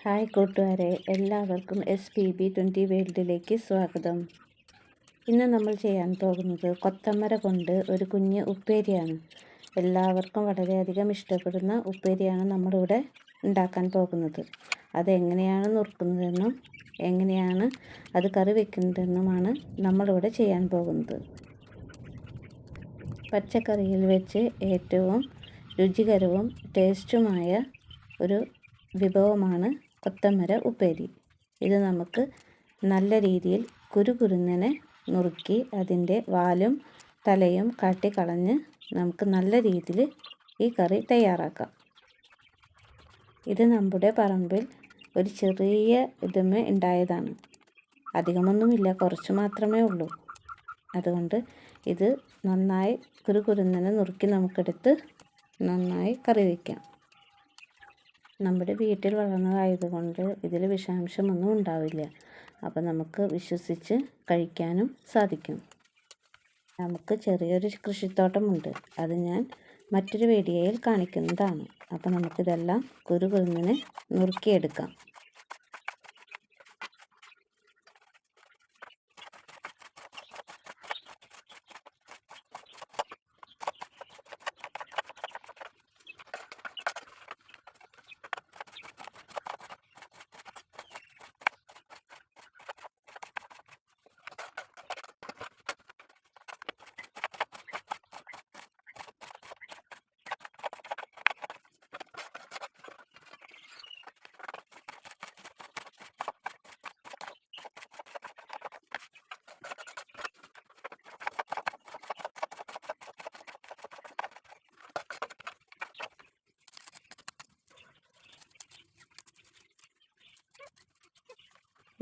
Hi കൂട്ടുകാരെ, എല്ലാവർക്കും SPB20 വേൾഡിലേക്ക് സ്വാഗതം. ഇന്ന് നമ്മൾ ചെയ്യാൻ പോകുന്നത് കൊത്തമര കൊണ്ട് ഒരു കുഞ്ഞ് ഉപ്പേരിയാണ്. എല്ലാവർക്കും വളരെയധികം ഇഷ്ടപ്പെടുന്ന ഉപ്പേരിയാണ് നമ്മളിവിടെ ഉണ്ടാക്കാൻ പോകുന്നത്. അതെങ്ങനെയാണ് നുറുക്കുന്നതെന്നും എങ്ങനെയാണ് അത് കറി വെക്കുന്നതെന്നുമാണ് നമ്മളിവിടെ ചെയ്യാൻ പോകുന്നത്. പച്ചക്കറിയിൽ വെച്ച് ഏറ്റവും രുചികരവും ടേസ്റ്റുമായ ഒരു വിഭവമാണ് കൊത്തമര ഉപ്പേരി. ഇത് നമുക്ക് നല്ല രീതിയിൽ കുരുകുരുന്നനെ നുറുക്കി അതിൻ്റെ വാലും തലയും കാട്ടിക്കളഞ്ഞ് നമുക്ക് നല്ല രീതിയിൽ ഈ കറി തയ്യാറാക്കാം. ഇത് നമ്മുടെ പറമ്പിൽ ഒരു ചെറിയ ഇതുമേ ഉണ്ടായതാണ്. അധികമൊന്നുമില്ല, കുറച്ച് മാത്രമേ ഉള്ളൂ. അതുകൊണ്ട് ഇത് നന്നായി കുരുകുരുന്നനെ നുറുക്കി നമുക്കെടുത്ത് നന്നായി കറി വയ്ക്കാം. നമ്മുടെ വീട്ടിൽ വളർന്നതായതുകൊണ്ട് ഇതിൽ വിഷാംശമൊന്നും ഉണ്ടാവില്ല. അപ്പോൾ നമുക്ക് വിശ്വസിച്ച് കഴിക്കാനും സാധിക്കും. നമുക്ക് ചെറിയൊരു കൃഷിത്തോട്ടമുണ്ട്. അത് ഞാൻ മറ്റൊരു വീഡിയോയിൽ കാണിക്കുന്നതാണ്. അപ്പോൾ നമുക്കിതെല്ലാം കുരുകുരുന്നനെ നുറുക്കിയെടുക്കാം.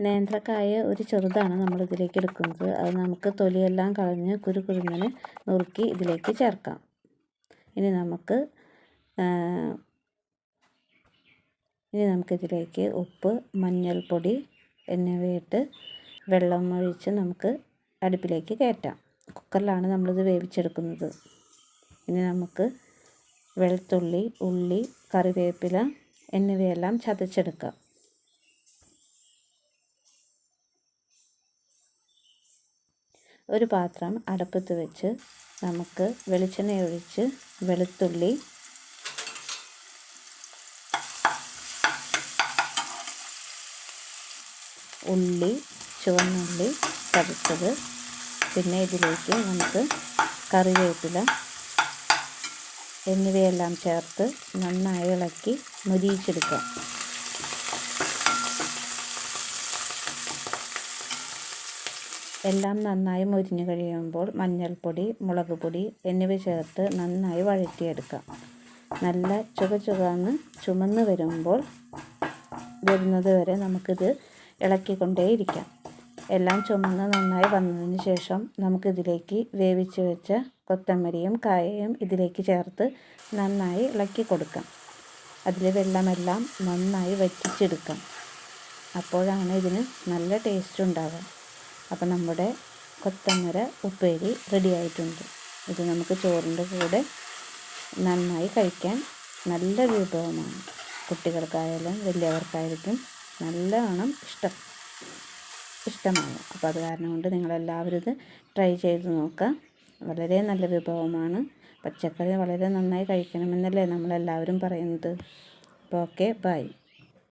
നേന്ത്രക്കായ ഒരു ചെറുതാണ് നമ്മളിതിലേക്ക് എടുക്കുന്നത്. അത് നമുക്ക് തൊലിയെല്ലാം കളഞ്ഞ് കുരുകുരുന്നനെ നുറുക്കി ഇതിലേക്ക് ചേർക്കാം. ഇനി നമുക്കിതിലേക്ക് ഉപ്പ്, മഞ്ഞൾപ്പൊടി എന്നിവയിട്ട് വെള്ളം ഒഴിച്ച് നമുക്ക് അടുപ്പിലേക്ക് കയറ്റാം. കുക്കറിലാണ് നമ്മളിത് വേവിച്ചെടുക്കുന്നത്. ഇനി നമുക്ക് വെളുത്തുള്ളി, ഉള്ളി, കറിവേപ്പില എന്നിവയെല്ലാം ചതച്ചെടുക്കാം. ഒരു പാത്രം അടുപ്പത്ത് വെച്ച് നമുക്ക് വെളിച്ചെണ്ണ ഒഴിച്ച് വെളുത്തുള്ളി, ഉള്ളി, ചുവന്നുള്ളി ചതച്ചത്, പിന്നെ ഇതിലേക്ക് നമുക്ക് കറിവേപ്പില എന്നിവയെല്ലാം ചേർത്ത് നന്നായി ഇളക്കി മൊരിയിച്ചെടുക്കാം. എല്ലാം നന്നായി മൊരിഞ്ഞു കഴിയുമ്പോൾ മഞ്ഞൾപ്പൊടി, മുളക് പൊടി എന്നിവ ചേർത്ത് നന്നായി വഴറ്റിയെടുക്കാം. നല്ല ചുമന്ന് വരുന്നത് വരെ നമുക്കിത് ഇളക്കിക്കൊണ്ടേയിരിക്കാം. എല്ലാം ചുമന്ന് നന്നായി വന്നതിന് ശേഷം നമുക്കിതിലേക്ക് വേവിച്ച് വെച്ച കൊത്തമരയും കായയും ഇതിലേക്ക് ചേർത്ത് നന്നായി ഇളക്കി കൊടുക്കാം. അതിലെ വെള്ളമെല്ലാം നന്നായി വറ്റിച്ചെടുക്കാം. അപ്പോഴാണ് ഇതിന് നല്ല ടേസ്റ്റ് ഉണ്ടാവുക. അപ്പോൾ നമ്മുടെ കൊത്തമര ഉപ്പേരി റെഡി ആയിട്ടുണ്ട്. ഇത് നമുക്ക് ചോറിൻ്റെ കൂടെ നന്നായി കഴിക്കാൻ നല്ല വിഭവമാണ്. കുട്ടികൾക്കായാലും വലിയവർക്കായിരിക്കും നല്ലവണ്ണം ഇഷ്ടമാണ്. അപ്പോൾ അത് കാരണം കൊണ്ട് നിങ്ങളെല്ലാവരും ഇത് ട്രൈ ചെയ്ത് നോക്കുക. വളരെ നല്ല വിഭവമാണ്. പച്ചക്കറി വളരെ നന്നായി കഴിക്കണമെന്നല്ലേ നമ്മളെല്ലാവരും പറയുന്നത്. അപ്പോൾ ഓക്കെ, ബൈ.